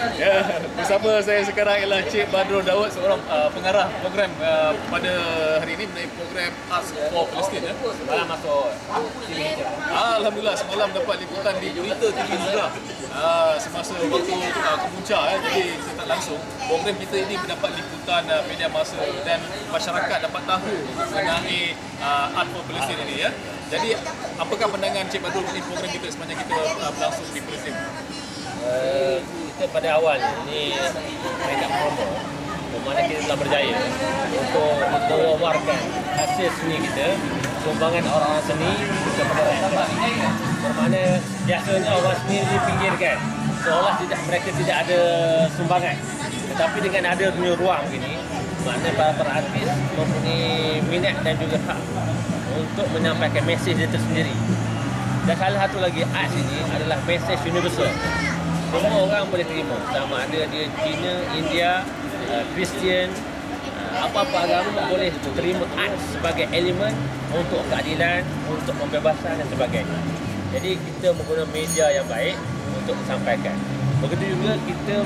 Ya, bersama saya sekarang ialah Cik Badrul Daud, seorang pengarah program pada hari ini menaik program Arts for Palestine. Semalam masuk TV kita. Alhamdulillah, semalam dapat liputan di Berita TV juga. Semasa waktu kemuncak, jadi secara langsung program kita ini mendapat liputan media massa dan masyarakat dapat tahu mengenai Art for Palestine ini ya. Jadi apakah pandangan Cik Badrul mengenai program kita sepanjang kita berlangsung di Palestin? Kita pada awal ini banyak promo, mana kita telah berjaya untuk mewawarkan hasil seni kita, sumbangan orang-orang seni kepada rakyat. Bermakna biasanya orang seni dipinggirkan, seolah mereka tidak ada sumbangan. Tetapi dengan ada dunia ruang ini, makna para artis mempunyai minat dan juga hak untuk menyampaikan mesej dia tersendiri. Dan salah satu lagi, arts ini adalah mesej universal. Semua orang boleh terima, sama ada dia Cina, India, Kristian, apa-apa agama boleh terima art sebagai elemen untuk keadilan, untuk pembebasan dan sebagainya. Jadi kita menggunakan media yang baik untuk sampaikan. Begitu juga kita